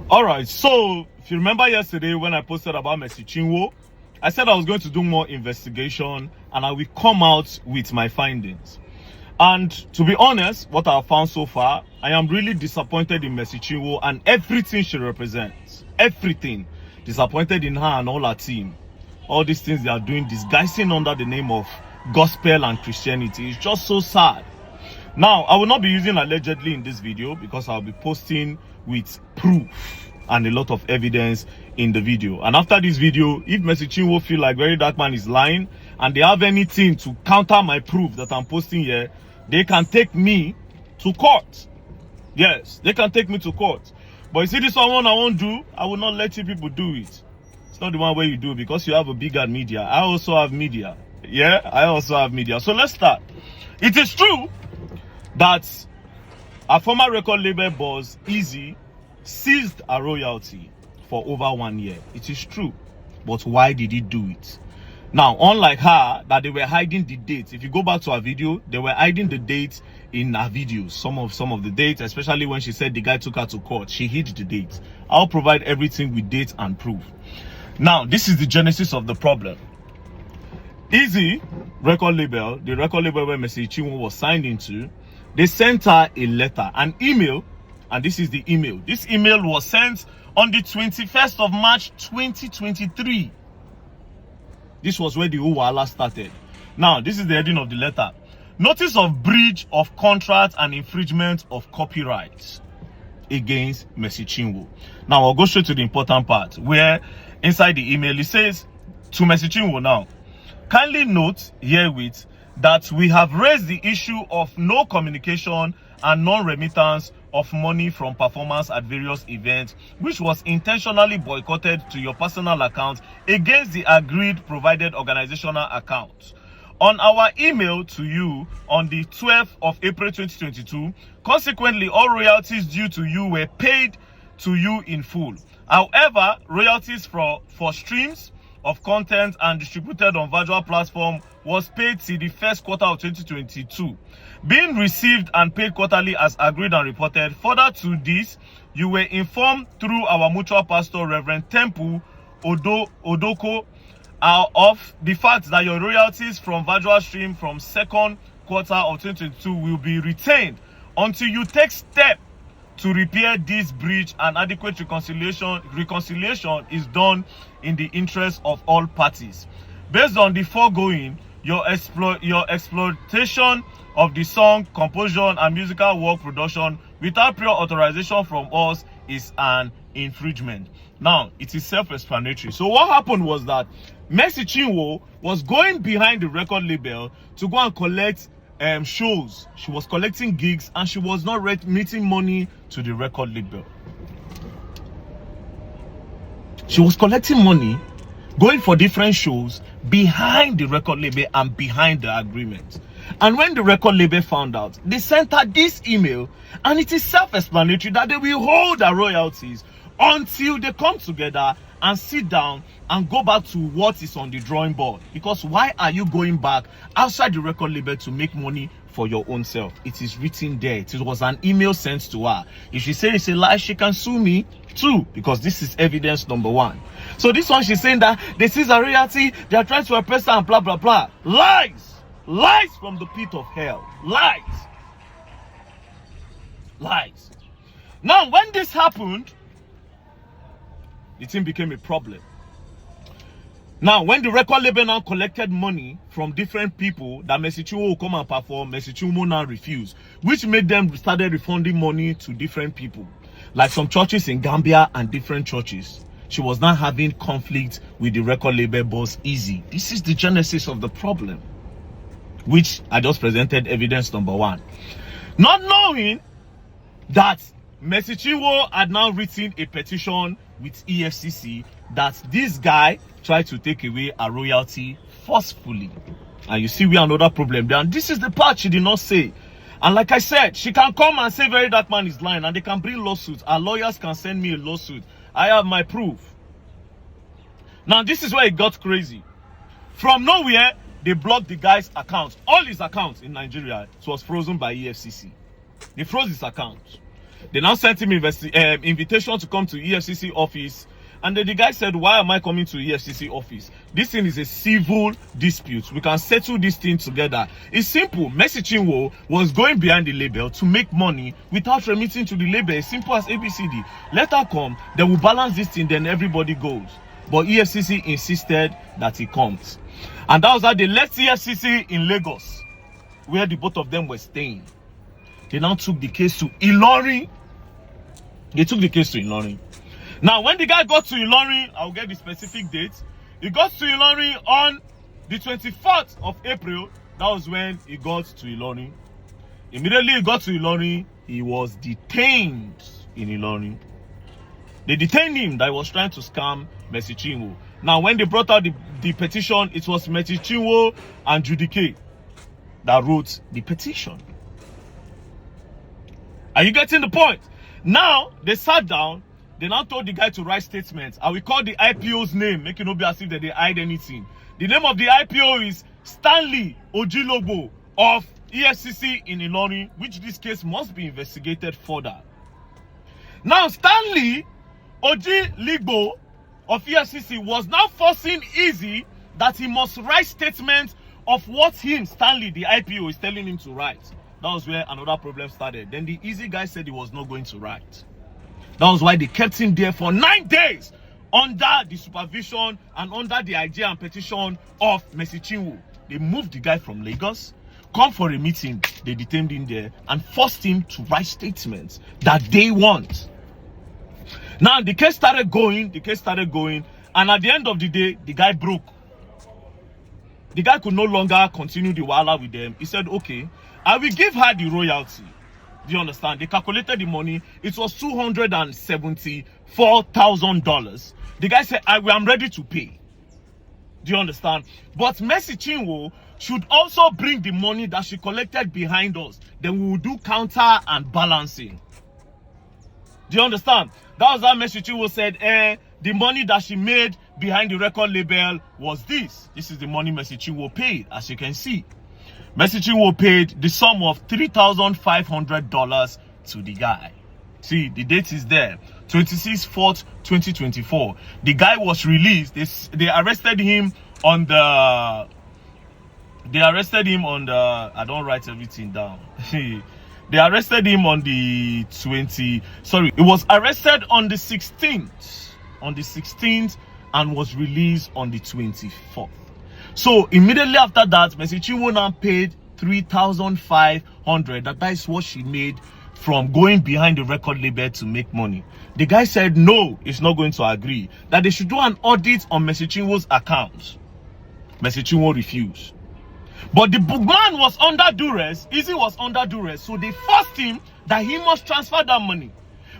All right, so if you remember yesterday when I posted about Mercy Chinwo, I said I was going to do more investigation and I will come out with my findings. And to be honest, what I have found so far, I am really disappointed in Mercy Chinwo and everything she represents. Everything. Disappointed in her and all her team. All these things they are doing, disguising under the name of gospel and Christianity. It's just so sad. Now, I will not be using allegedly in this video because I'll be posting with proof and a lot of evidence in the video. And after this video, if Mercy Chinwo feel like Verydarkman is lying and they have anything to counter my proof that I'm posting here, they can take me to court. Yes, they can take me to court. But you see this one I won't do, I will not let you people do it. It's not the one where you do because you have a bigger media. I also have media. Yeah, I also have media. So let's start. It is true that a former record label boss, Easy, seized a royalty for over 1 year. It is true. But why did he do it? Now, unlike her, that they were hiding the dates. If you go back to her video, they were hiding the dates in her videos. Some of the dates, especially when she said the guy took her to court, she hid the dates. I'll provide everything with dates and proof. Now, this is the genesis of the problem. Easy record label, the record label where Mercy Chinwo was signed into, they sent her a letter, an email, and this is the email. This email was sent on the 21st of March 2023. This was where the whole wahala started. Now, this is the heading of the letter. Notice of breach of contract and infringement of copyrights against Mercy Chinwo. Now, I'll go straight to the important part where inside the email it says to Mercy Chinwo now, kindly note herewith that we have raised the issue of no communication and non-remittance of money from performance at various events, which was intentionally boycotted to your personal account against the agreed provided organizational account. On our email to you on the 12th of April 2022, consequently, all royalties due to you were paid to you in full. However, royalties for streams of content and distributed on virtual platform was paid till the first quarter of 2022, being received and paid quarterly as agreed and reported. Further to this, you were informed through our mutual pastor, Reverend Temple Odoko, of the fact that your royalties from virtual stream from second quarter of 2022 will be retained until you take steps to repair this breach, and adequate reconciliation is done in the interest of all parties. Based on the foregoing, your exploitation of the song, composition, and musical work production without prior authorization from us is an infringement. Now, it is self-explanatory. So what happened was that Mercy Chinwo was going behind the record label to go and collect shows. She was collecting gigs and she was not remitting money to the record label. She was collecting money, going for different shows behind the record label and behind the agreement. And when the record label found out, they sent her this email, and it is self-explanatory that they will hold her royalties until they come together and sit down and go back to what is on the drawing board. Because why are you going back outside the record label to make money for your own self? It is written there. It was an email sent to her. If she says it's a lie, she can sue me too, because this is evidence number one. So this one, she's saying that this is a royalty, they are trying to oppress her and blah blah blah. Lies! Lies from the pit of hell. Lies! Lies. Now, when this happened, the thing became a problem. Now, when the record label now collected money from different people that Mercy Chinwo will come and perform, Mercy Chinwo now refused, which made them started refunding money to different people, like some churches in Gambia and different churches. She was now having conflict with the record label boss, Easy. This is the genesis of the problem, which I just presented evidence number one. Not knowing that Mercy Chinwo had now written a petition with EFCC that this guy tried to take away a royalty forcefully. And you see we have another problem there. And this is the part she did not say. And like I said, she can come and say Verydarkman is lying and they can bring lawsuits. Our lawyers can send me a lawsuit. I have my proof. Now this is where it got crazy. From nowhere, they blocked the guy's account. All his accounts in Nigeria, it was frozen by EFCC. They froze his account. They now sent him invitation to come to EFCC office. And then the guy said, why am I coming to EFCC office? This thing is a civil dispute. We can settle this thing together. It's simple. Mercy Chinwo was going behind the label to make money without remitting to the label. As simple as ABCD. Let her come. They will balance this thing. Then everybody goes. But EFCC insisted that he comes. And that was how they left EFCC in Lagos, where the both of them were staying. They now took the case to Ilorin. They took the case to Ilorin. Now, when the guy got to Ilorin, I'll get the specific date. He got to Ilorin on the 24th of April. That was when he got to Ilorin. Immediately he got to Ilorin, he was detained in Ilorin. They detained him that he was trying to scam Mercy Chinwo. Now, when they brought out the petition, it was Mercy Chinwo and Judy K that wrote the petition. Are you getting the point? Now, they sat down. They now told the guy to write statements. I will call the IPO's name, make it not be as if they hide anything. The name of the IPO is Stanley Ojilobo of EFCC in Ilorin, which this case must be investigated further. Now, Stanley Ojilobo of EFCC was now forcing Easy that he must write statements of what him, Stanley, the IPO, is telling him to write. That was where another problem started. Then the Easy guy said he was not going to write. That was why they kept him there for 9 days under the supervision and under the idea and petition of Mercy Chinwo. They moved the guy from Lagos, come for a meeting, they detained him there and forced him to write statements that they want. Now the case started going, and at the end of the day, the guy broke. The guy could no longer continue the wahala with them. He said, okay, I will give her the royalty. Do you understand? They calculated the money. It was $274,000. The guy said, I am ready to pay. Do you understand? But Mercy Chinwo should also bring the money that she collected behind us. Then we will do counter and balancing. Do you understand? That was how Mercy Chinwo said, the money that she made behind the record label was this. This is the money Mercy Chinwo paid, as you can see. Mercy Chinwo paid the sum of $3,500 to the guy. See, the date is there. 26/4/2024. The guy was released. They arrested him on the... I don't write everything down. They arrested him on the 20... Sorry, he was arrested on the 16th. On the 16th and was released on the 24th. So immediately after that, Mercy Chinwo now paid $3,500. That is what she made from going behind the record label to make money. The guy said no, he's not going to agree. That they should do an audit on Mercy Chinwo's account. Mercy Chinwo refused. But the man was under duress. Easy was under duress. So they forced him that he must transfer that money.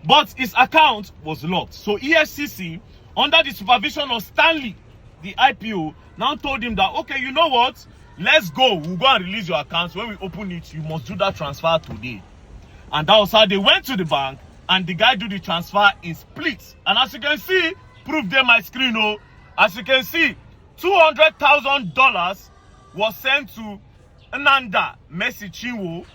But his account was locked. So EFCC, under the supervision of Stanley, the IPO, now told him that, okay, you know what? Let's go. We'll go and release your accounts. When we open it, you must do that transfer today. And that was how they went to the bank and the guy do the transfer in splits. And as you can see, proof there my screen, oh. As you can see, $200,000 was sent to Nanda Mercy Chinwo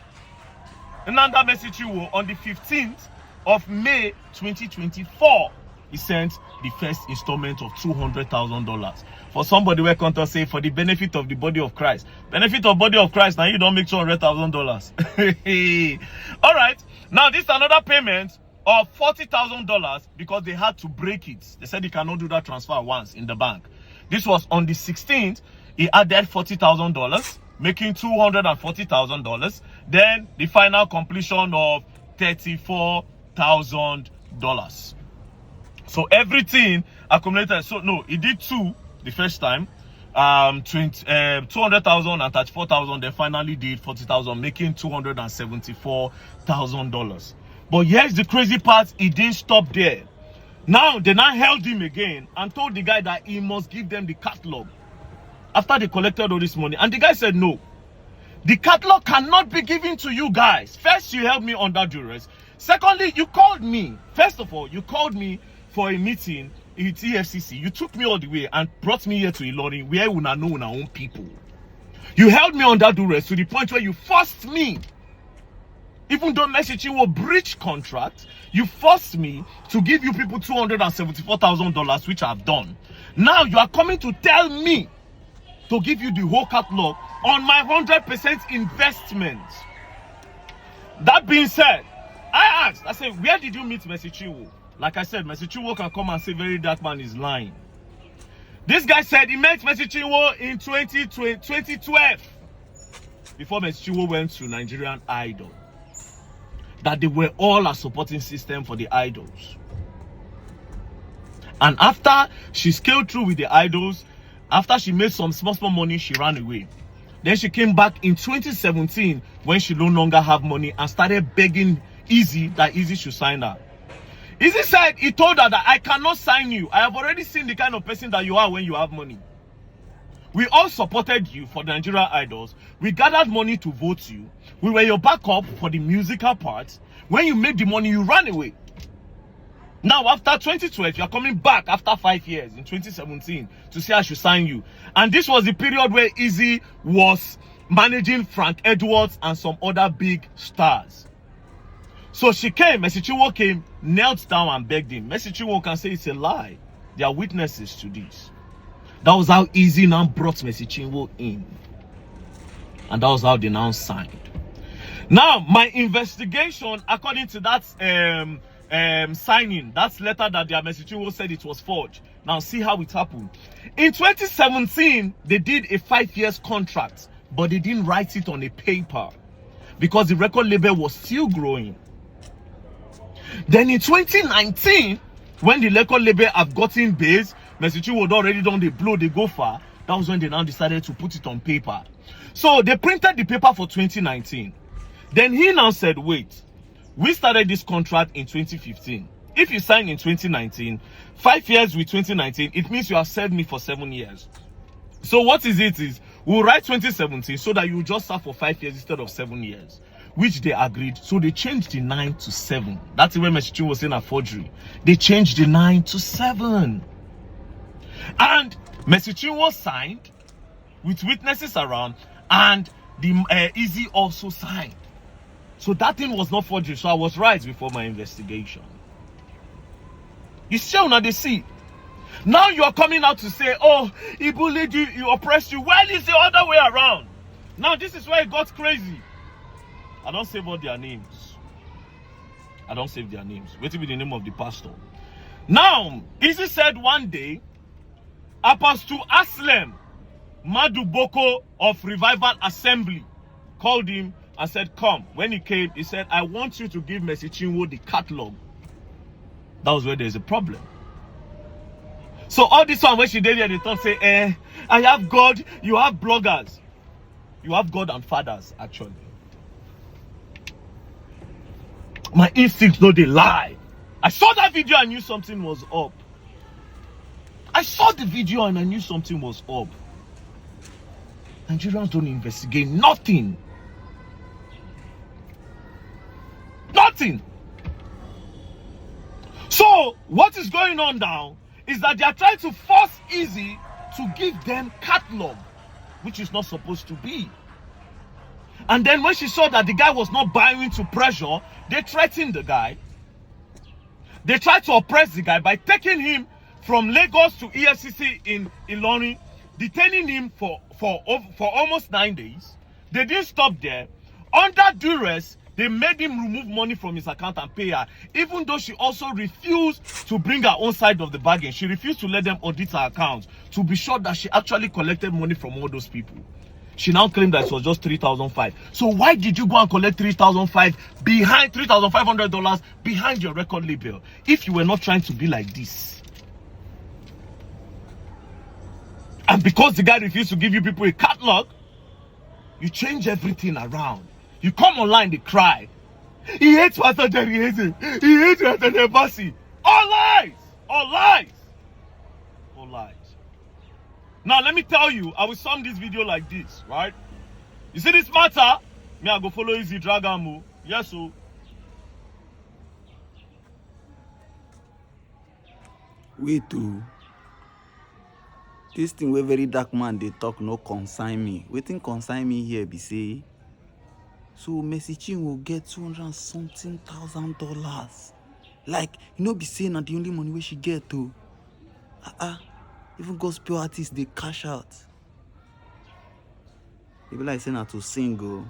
on the 15th of May 2024. He sent the first installment of $200,000. For somebody where can't say for the benefit of the body of Christ. Benefit of body of Christ, now you don't make $200,000. All right. Now this is another payment of $40,000 because they had to break it. They said they cannot do that transfer once in the bank. This was on the 16th. He added $40,000, making $240,000. Then the final completion of $34,000. So everything accumulated. So no, he did two the first time, $200,000 and $34,000. They finally did $40,000, making $274,000. But here's the crazy part: he didn't stop there. Now they now held him again and told the guy that he must give them the catalog after they collected all this money. And the guy said no. The catalog cannot be given to you guys. First, you held me under duress. Secondly, you called me. First of all, you called me for a meeting in EFCC. You took me all the way and brought me here to Ilorin, where we know our own people. You held me under duress to the point where you forced me Even though Mercy Chinwo breached contract, you forced me to give you people $274,000, which I've done. Now you are coming to tell me to give you the whole catalog on my 100% investment. That being said, I asked, I said, where did you meet Mercy Chinwo? Like I said, Mercy Chinwo can come and say Verydarkman is lying. This guy said he met Mercy Chinwo in 2012 before Mercy Chinwo went to Nigerian Idol. That they were all a supporting system for the idols. And after she scaled through with the idols, after she made some small money, she ran away. Then she came back in 2017 when she no longer had money and started begging Easy that Easy should sign her. Easy said he told her that I cannot sign you. I have already seen the kind of person that you are when you have money. We all supported you for the Nigerian Idols. We gathered money to vote you. We were your backup for the musical part. When you made the money, you ran away. Now, after 2012, you are coming back after 5 years in 2017 to say I should sign you. And this was the period where Easy was managing Frank Edwards and some other big stars. So she came, Mercy Chinwo came, knelt down and begged him. Mercy Chinwo can say it's a lie. There are witnesses to this. That was how Easy now brought Mercy Chinwo in. And that was how they now signed. Now, my investigation, according to that signing, that letter that their Mercy Chinwo said it was forged. Now, see how it happened. In 2017, they did a 5 years contract, but they didn't write it on a paper because the record label was still growing. Then in 2019, when the record label have gotten base, Mercy Chinwo had already done the blow, they go far. That was when they now decided to put it on paper. So they printed the paper for 2019. Then he now said, wait, we started this contract in 2015. If you sign in 2019, 5 years with 2019, it means you have served me for 7 years. So what is it is, we'll write 2017 so that you just serve for 5 years instead of 7 years, which they agreed. So they changed the 9 to 7. That's when Mercy Chinwo was saying a forgery. They changed the 9 to 7. And Mercy Chinwo signed with witnesses around, and the Easy also signed. So that thing was not forgery. So I was right before my investigation. You still not the see. Now you are coming out to say, oh, he bullied you, he oppressed you. Well, it's the other way around. Now this is where it got crazy. I don't save all their names. I don't save their names. Wait till be the name of the pastor. Now, Easy said one day, Apostle Aslem Maduboko of Revival Assembly called him and said, come. When he came, he said, I want you to give Mercy Chinwo the catalog. That was where there's a problem. So all this one, when she did it, they thought, say, I have God, you have bloggers. You have God and fathers, actually. My instincts know they lie. I saw that video, I knew something was up. I saw the video and I knew something was up. Nigerians don't investigate nothing. Nothing. So, what is going on now is that they are trying to force Easy to give them catalog, which is not supposed to be. And then when she saw that the guy was not buying to pressure, they threatened the guy. They tried to oppress the guy by taking him from Lagos to EFCC in Ilorin, detaining him for almost 9 days. They didn't stop there. Under duress, they made him remove money from his account and pay her, even though she also refused to bring her own side of the bargain. She refused to let them audit her account to be sure that she actually collected money from all those people. She now claimed that it was just $3,500. So why did you go and collect $3,500 behind $3,500 behind your record label if you were not trying to be like this? And because the guy refused to give you people a catalog, you change everything around. You come online, they cry. He hates Pastor Jerry, he hates it. He hates Pastor Nebasi. All lies! All lies! All lies. Now, let me tell you, I will sum this video like this, right? You see this matter? Me, I go follow Easy Dragon. Yes, so. Wait, too. This thing where Verydarkman they talk no consign me. Waiting consign me here be say So Mercy Chinwo get 200 and something thousand dollars. Like, you know, be saying that the only money where she get to. Even gospel artists they cash out. They be like saying that to sing, oh.